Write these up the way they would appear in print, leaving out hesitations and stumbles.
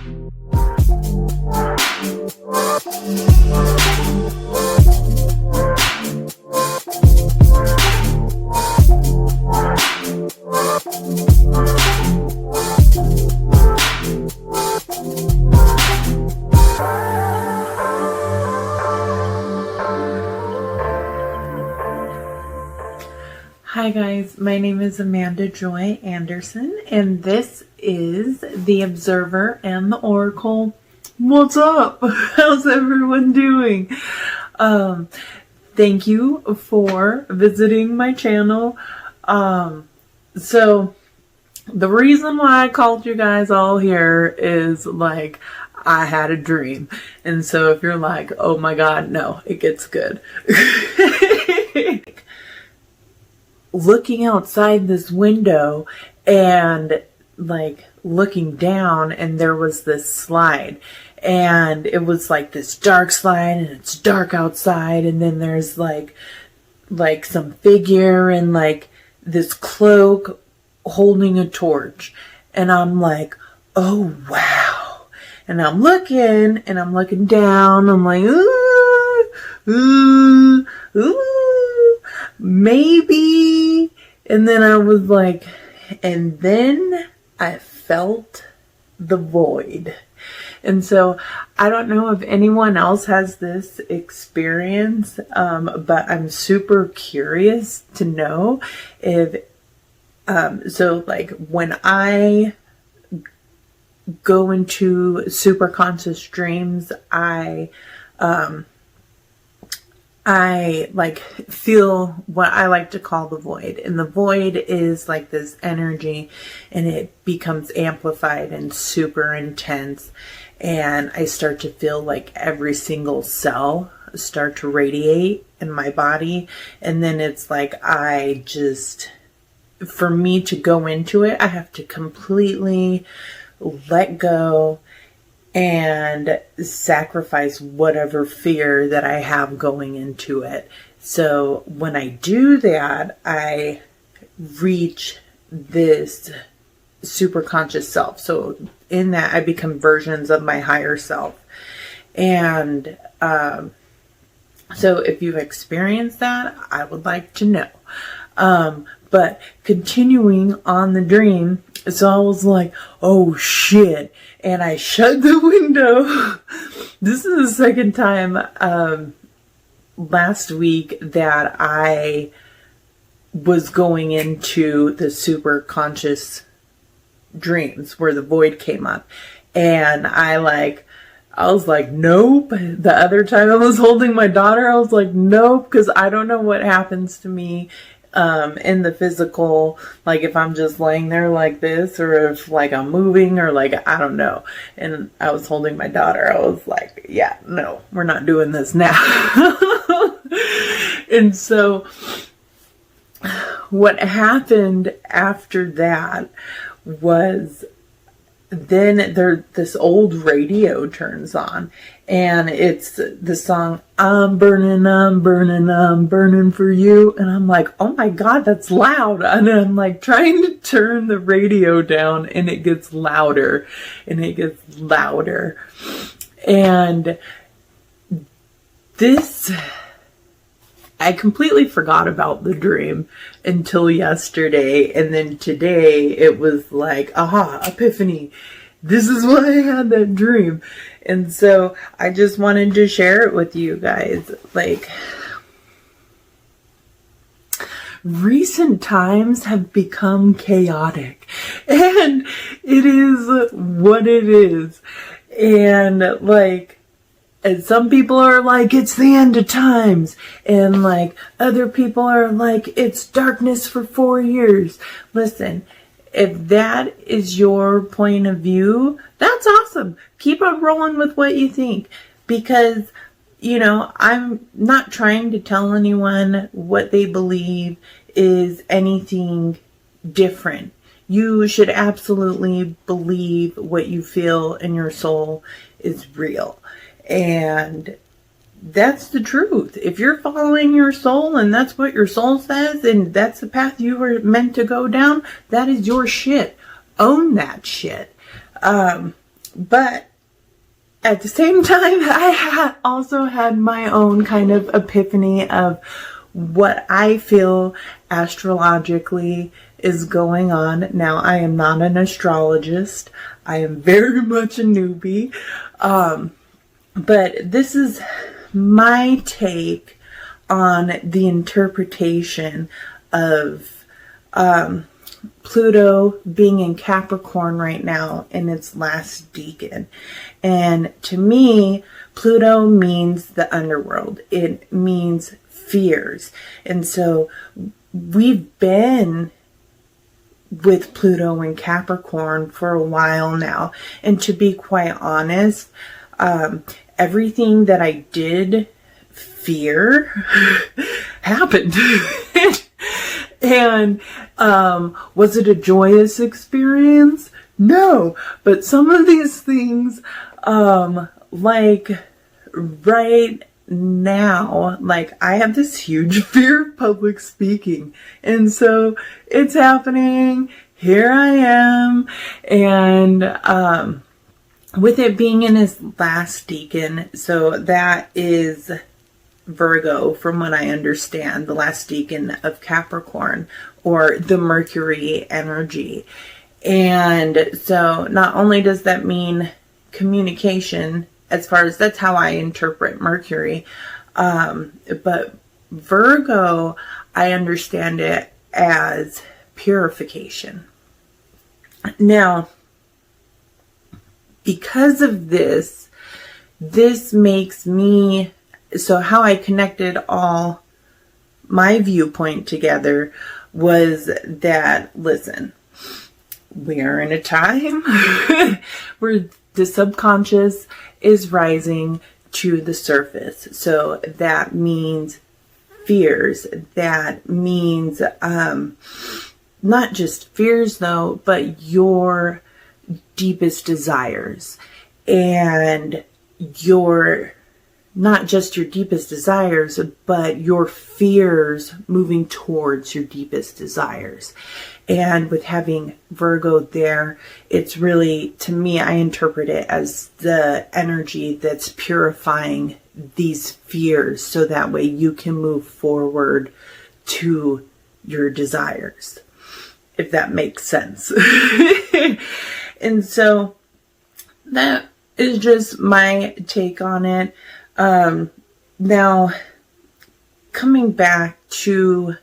Hi guys, my name is Amanda Joy Anderson, and this is The Observer and the Oracle. What's up? How's everyone doing? Thank you for visiting my channel. So the reason why I called you guys all here is like I had a dream. And so if you're like, oh my God, no, it gets good. Looking outside this window and like looking down, and there was this slide, and it was like this dark slide, and it's dark outside, and then there's like some figure in like this cloak holding a torch, and I'm like, oh wow. And I'm looking down, I'm like, ooh, maybe. And then I was like, and then I felt the void. And so I don't know if anyone else has this experience, but I'm super curious to know if, so like when I go into super conscious dreams, I like feel what I like to call the void. And the void is like this energy, and it becomes amplified and super intense. And I start to feel like every single cell start to radiate in my body. And then it's like, for me to go into it, I have to completely let go and sacrifice whatever fear that I have going into it. So when I do that, I reach this super conscious self. So in that, I become versions of my higher self. And so if you've experienced that, I would like to know. But continuing on the dream, so I was like, oh shit. And I shut the window. This is the second time last week that I was going into the super conscious dreams where the void came up. And I was like, nope. The other time I was holding my daughter, I was like, nope, because I don't know what happens to me in the physical, like if I'm just laying there like this, or if like I'm moving, or like, I don't know. And I was holding my daughter. I was like, yeah, no, we're not doing this now. And so what happened after that was then this old radio turns on, and it's the song, I'm burning, I'm burning, I'm burning for you. And I'm like, oh my God, that's loud. And I'm like trying to turn the radio down, and it gets louder and it gets louder. And I completely forgot about the dream until yesterday. And then today it was like, aha, epiphany. This is why I had that dream. And so I just wanted to share it with you guys. Like, recent times have become chaotic, and it is what it is. And like, and some people are like, it's the end of times. And like, other people are like, it's darkness for 4 years. Listen, if that is your point of view, that's awesome. Keep on rolling with what you think. Because, you know, I'm not trying to tell anyone what they believe is anything different. You should absolutely believe what you feel in your soul is real. And that's the truth. If you're following your soul and that's what your soul says, and that's the path you were meant to go down, that is your shit. Own that shit. But at the same time, I also had my own kind of epiphany of what I feel astrologically is going on. Now, I am not an astrologist. I am very much a newbie. But this is my take on the interpretation of Pluto being in Capricorn right now in its last decan. And to me, Pluto means the underworld. It means fears. And so we've been with Pluto in Capricorn for a while now. And to be quite honest, everything that I did fear happened. And was it a joyous experience? No. But some of these things, like right now, like I have this huge fear of public speaking. And so it's happening. Here I am. And with it being in his last decan, so that is Virgo, from what I understand, the last decan of Capricorn, or the Mercury energy. And so not only does that mean communication, as far as that's how I interpret Mercury, but Virgo, I understand it as purification. Now, because of this makes me, so how I connected all my viewpoint together was that, listen, we are in a time where the subconscious is rising to the surface. So that means fears. That means not just fears though, but your deepest desires. And not just your deepest desires, but your fears moving towards your deepest desires. And with having Virgo there, it's really, to me, I interpret it as the energy that's purifying these fears so that way you can move forward to your desires, if that makes sense. And so that is just my take on it. Now, coming back to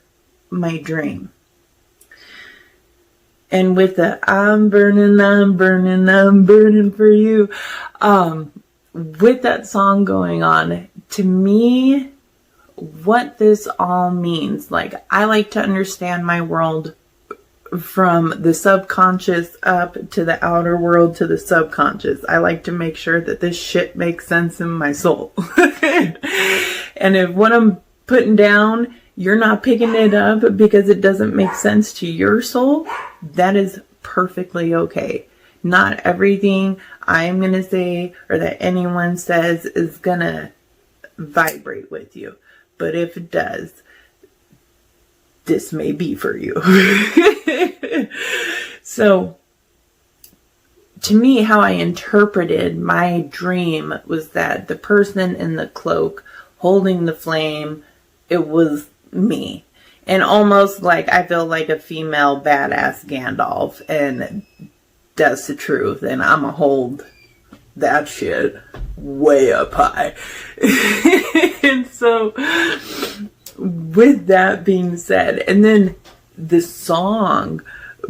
my dream. And with the I'm burning for you. With that song going on, to me, what this all means, like, I like to understand my world from the subconscious up to the outer world to the subconscious. I like to make sure that this shit makes sense in my soul. And if what I'm putting down, you're not picking it up because it doesn't make sense to your soul, that is perfectly okay. Not everything I'm going to say or that anyone says is going to vibrate with you. But if it does, this may be for you. So, to me, how I interpreted my dream was that the person in the cloak holding the flame, it was me. And almost like I feel like a female badass Gandalf, and that's the truth. And I'm going to hold that shit way up high. And so, with that being said, and then the song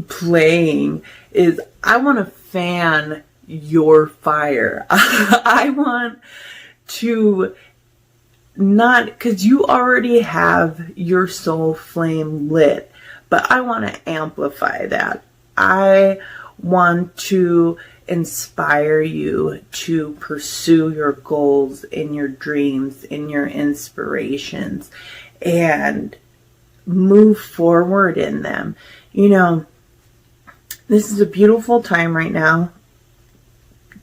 playing is, I want to fan your fire. I want to not, because you already have your soul flame lit, but I want to amplify that. I want to inspire you to pursue your goals and your dreams and your inspirations and move forward in them. You know, this is a beautiful time right now.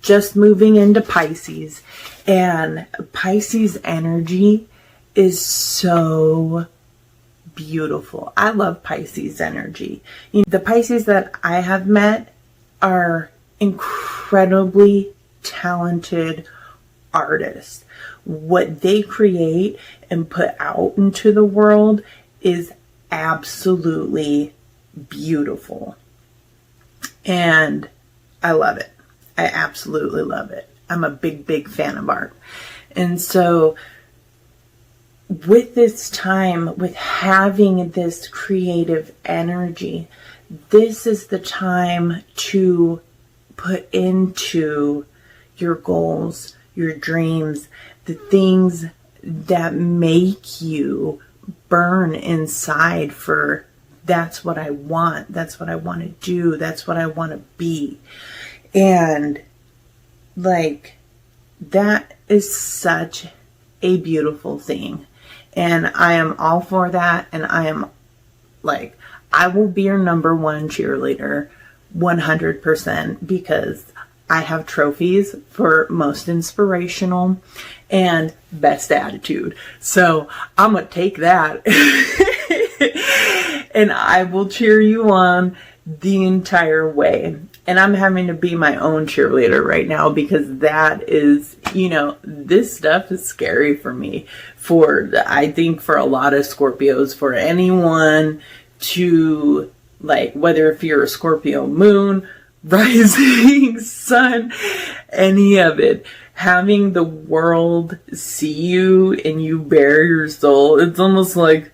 Just moving into Pisces, and Pisces energy is so beautiful. I love Pisces energy. You know, the Pisces that I have met are incredible. incredibly talented artists. What they create and put out into the world is absolutely beautiful. And I love it. I absolutely love it. I'm a big, big fan of art. And so with this time, with having this creative energy, this is the time to put into your goals, your dreams, the things that make you burn inside for, that's what I want, that's what I want to do, that's what I want to be. And like, that is such a beautiful thing. And I am all for that. And I am like, I will be your number one cheerleader 100%, because I have trophies for most inspirational and best attitude. So I'm going to take that and I will cheer you on the entire way. And I'm having to be my own cheerleader right now, because that is, you know, this stuff is scary for me. I think for a lot of Scorpios, for anyone to, like, whether if you're a Scorpio moon, rising sun, any of it, having the world see you and you bare your soul, it's almost like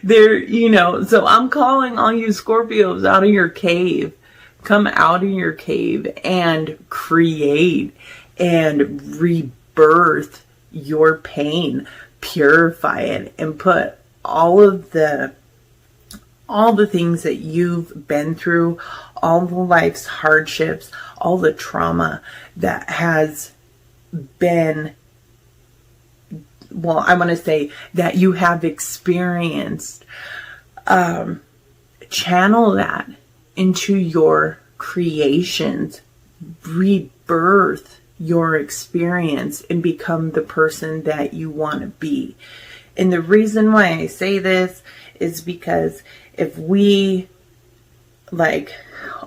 there, you know. So I'm calling all you Scorpios out of your cave. Come out of your cave and create and rebirth your pain, purify it, and put all the things that you've been through, all the life's hardships, all the trauma that has been, well, I want to say that you have experienced, channel that into your creations, rebirth your experience, and become the person that you want to be. And the reason why I say this is because if we, like,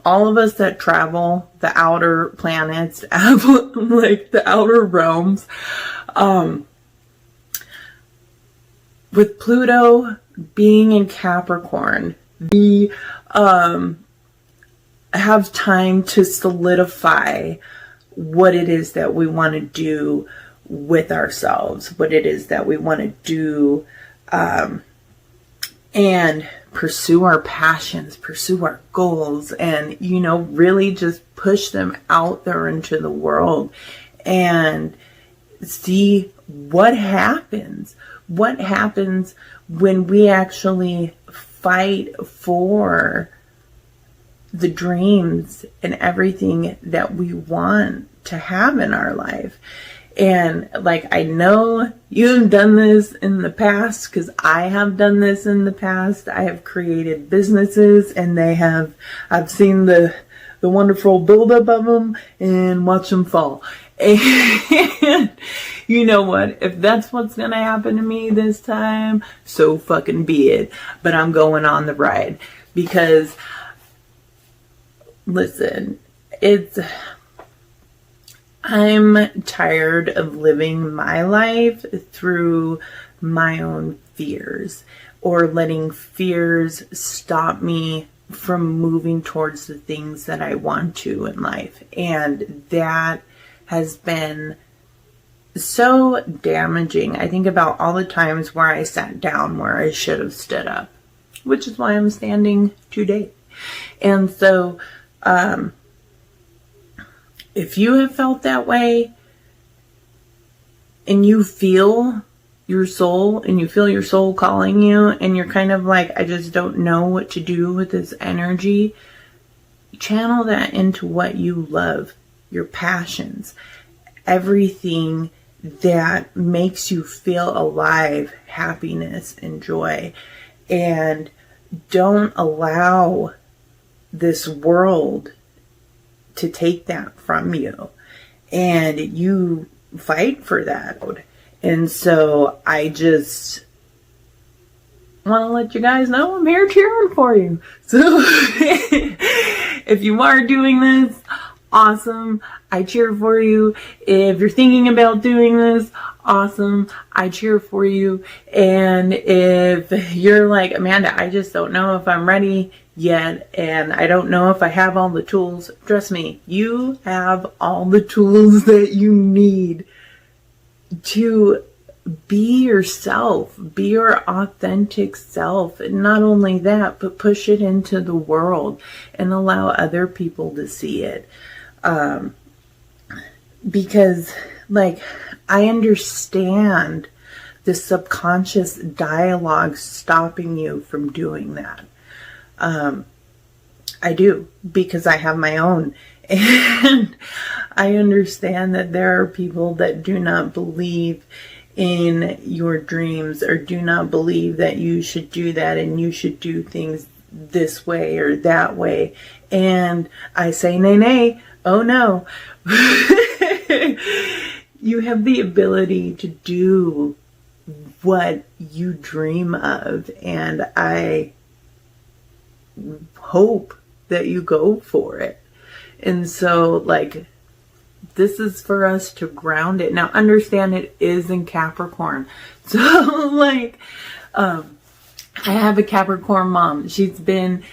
all of us that travel the outer planets, like the outer realms, with Pluto being in Capricorn, we have time to solidify what it is that we want to do with ourselves, what it is that we want to do, and pursue our passions, pursue our goals, and, you know, really just push them out there into the world and see what happens. What happens when we actually fight for the dreams and everything that we want to have in our life. And like, I know you've done this in the past, because I have done this in the past. I have created businesses, and I've seen the wonderful buildup of them and watch them fall. And you know what? If that's what's going to happen to me this time, so fucking be it. But I'm going on the ride, because listen, I'm tired of living my life through my own fears, or letting fears stop me from moving towards the things that I want to in life. And that has been so damaging. I think about all the times where I sat down where I should have stood up, which is why I'm standing today. And so, if you have felt that way, and you feel your soul, and you feel your soul calling you, and you're kind of like, I just don't know what to do with this energy, channel that into what you love, your passions, everything that makes you feel alive, happiness and joy. And don't allow this world to take that from you, and you fight for that. And so I just want to let you guys know I'm here cheering for you. So if you are doing this, awesome, I cheer for you. If you're thinking about doing this, awesome, I cheer for you. And if you're like, Amanda, I just don't know if I'm ready yet, and I don't know if I have all the tools, trust me, you have all the tools that you need to be yourself, be your authentic self. And not only that, but push it into the world and allow other people to see it. Because, like, I understand the subconscious dialogue stopping you from doing that. I do, because I have my own. And I understand that there are people that do not believe in your dreams, or do not believe that you should do that and you should do things this way or that way. And I say, nay, nay, oh no. You have the ability to do what you dream of, and I hope that you go for it. And so, like, this is for us to ground it. Now, understand it is in Capricorn. So, like, I have a Capricorn mom. She's been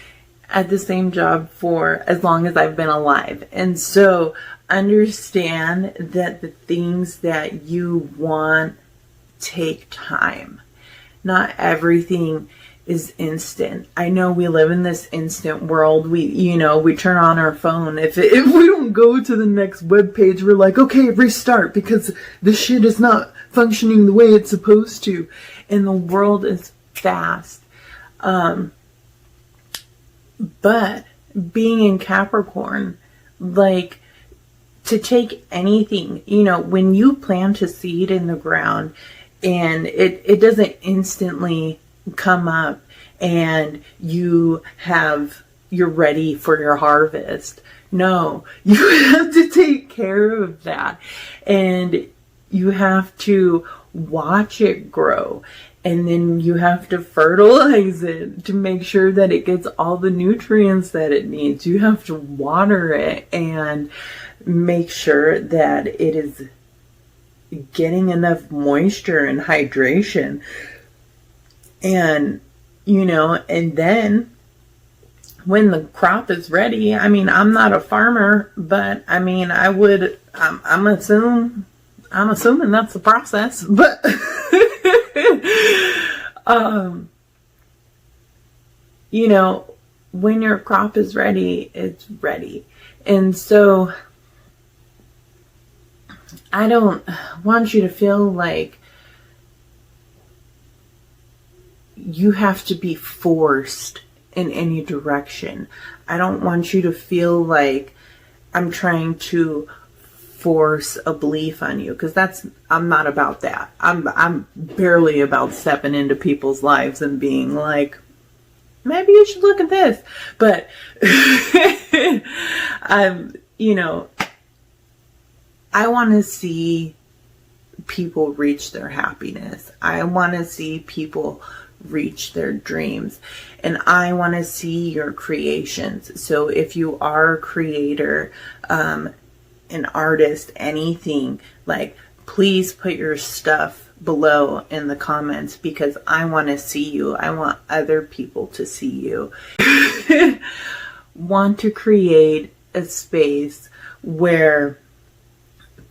at the same job for as long as I've been alive. And so, understand that the things that you want take time. Not everything is instant. I know we live in this instant world. We turn on our phone. If we don't go to the next web page, we're like, okay, restart, because the shit is not functioning the way it's supposed to. And the world is fast. But being in Capricorn, like, to take anything, when you plant a seed in the ground and it doesn't instantly come up and you're ready for your harvest. No, you have to take care of that, and you have to watch it grow, and then you have to fertilize it to make sure that it gets all the nutrients that it needs. You have to water it and make sure that it is getting enough moisture and hydration. And, and then when the crop is ready, I'm not a farmer, but I'm assuming that's the process, but, when your crop is ready, it's ready. And so I don't want you to feel like you have to be forced in any direction. I don't want you to feel like I'm trying to force a belief on you, because I'm not about that. I'm barely about stepping into people's lives and being like, maybe you should look at this. But I want to see people reach their happiness. I want to see people reach their dreams, and I want to see your creations. So if you are a creator, an artist, anything, like, please put your stuff below in the comments, because I want to see you. I want other people to see you. Want to create a space where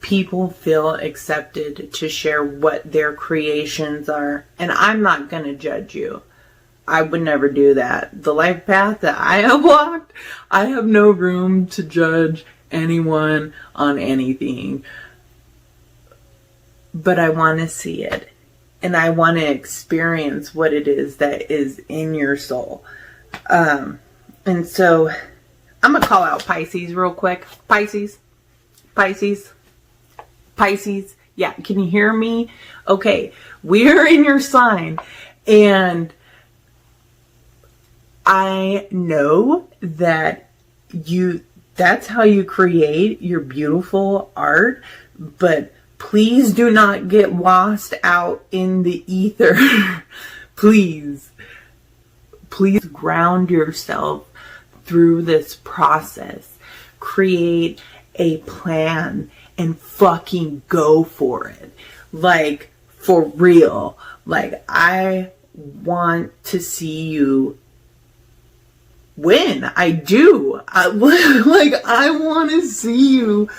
people feel accepted to share what their creations are. And I'm not going to judge you. I would never do that. The life path that I have walked, I have no room to judge anyone on anything. But I want to see it. And I want to experience what it is that is in your soul. And so I'm going to call out Pisces real quick. Pisces. Yeah, can you hear me? Okay, we're in your sign, and I know that that's how you create your beautiful art, but please do not get lost out in the ether. Please. please ground yourself through this process. Create a plan and fucking go for it. Like, for real. Like, I want to see you win. I do. I want to see you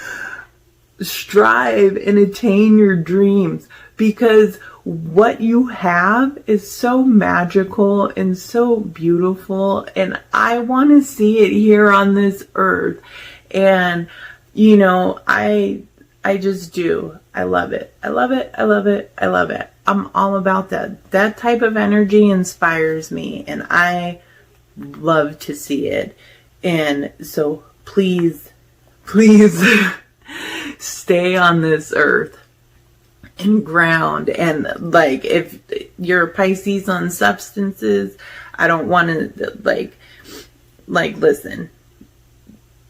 strive and attain your dreams, because what you have is so magical and so beautiful, and I want to see it here on this earth. And you know, I just do. I love it. I love it. I love it. I love it. I'm all about that. That type of energy inspires me, and I love to see it. And so please stay on this earth and ground. And like, if you're a Pisces on substances, I don't want to like listen,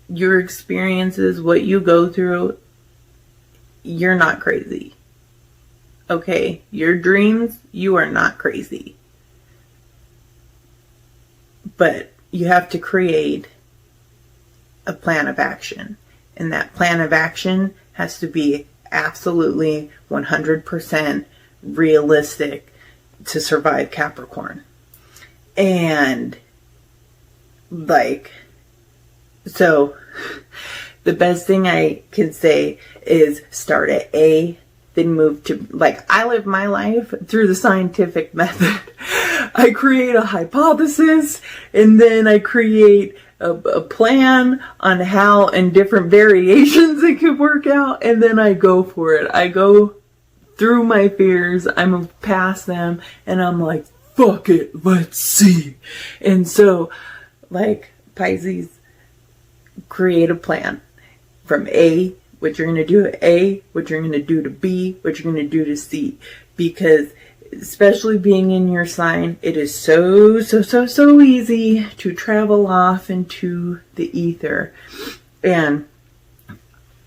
your experiences, what you go through, you're not crazy. Okay? Your dreams, you are not crazy. But you have to create a plan of action. And that plan of action has to be absolutely 100% realistic to survive Capricorn. And like, so the best thing I can say is start at A, then move to, like, I live my life through the scientific method. I create a hypothesis, and then I create a plan on how and different variations it could work out, and then I go for it. I go through my fears, I move past them, and I'm like, fuck it, let's see. And so, like, Pisces, create a plan from A, what you're going to do at A, what you're going to do to B, what you're going to do to C. Because especially being in your sign, it is so easy to travel off into the ether. And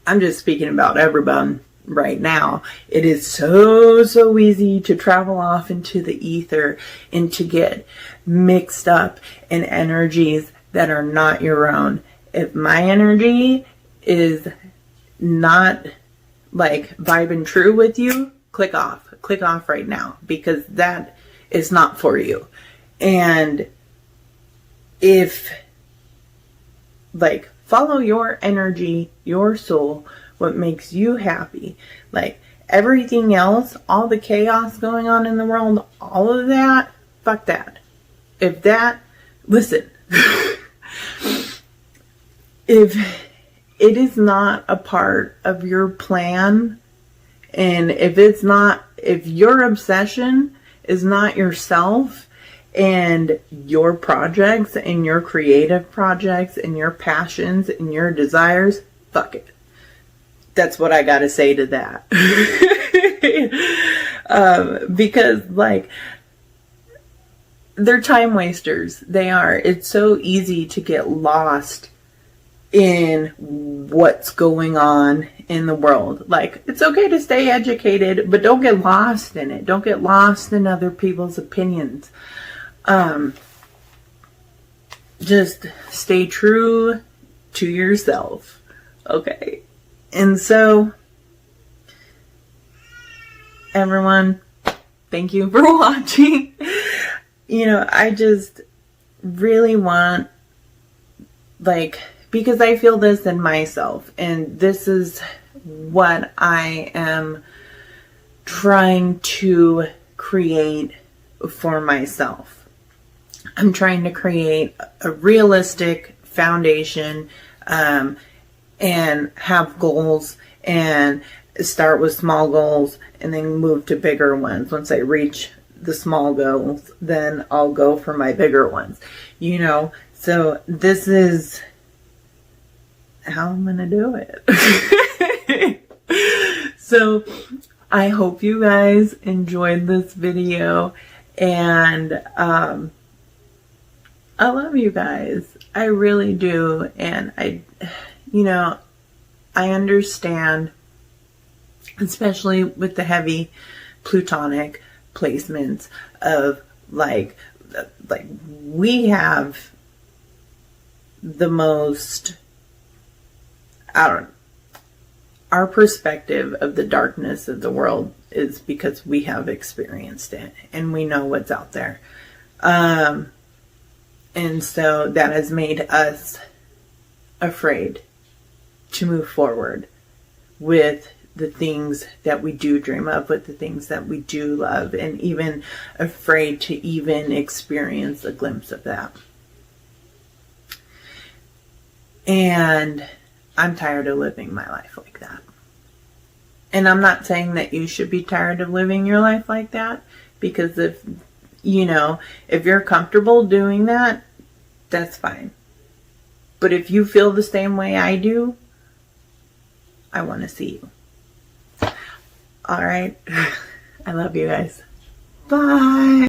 I'm just speaking about everyone right now. It is so easy to travel off into the ether and to get mixed up in energies that are not your own. If my energy is not like vibing true with you, click off right now, because that is not for you. And if, like, follow your energy, your soul, what makes you happy. Like, everything else, all the chaos going on in the world, all of that, fuck that. If that, listen, if it is not a part of your plan, and if your obsession is not yourself and your projects and your creative projects and your passions and your desires, fuck it. That's what I gotta say to that. Because, like, they're time wasters. They are. It's so easy to get lost in what's going on in the world. Like, it's okay to stay educated, but don't get lost in it. Don't get lost in other people's opinions. Just stay true to yourself. Okay? And so, everyone, thank you for watching. You know, I just really want, like, because I feel this in myself, and this is what I am trying to create for myself. I'm trying to create a realistic foundation, and have goals, and start with small goals, and then move to bigger ones. Once I reach the small goals, then I'll go for my bigger ones. You know, so this is how I'm gonna do it. So I hope you guys enjoyed this video, and I love you guys. I really do. And you know, I understand, especially with the heavy Plutonic placements of, like, like, we have the most, our perspective of the darkness of the world is because we have experienced it and we know what's out there. And so that has made us afraid to move forward with the things that we do dream of, with the things that we do love, and even afraid to even experience a glimpse of that. And I'm tired of living my life like that. And I'm not saying that you should be tired of living your life like that, because if you're comfortable doing that, that's fine. But if you feel the same way I do, I want to see you. All right. I love you guys. Bye.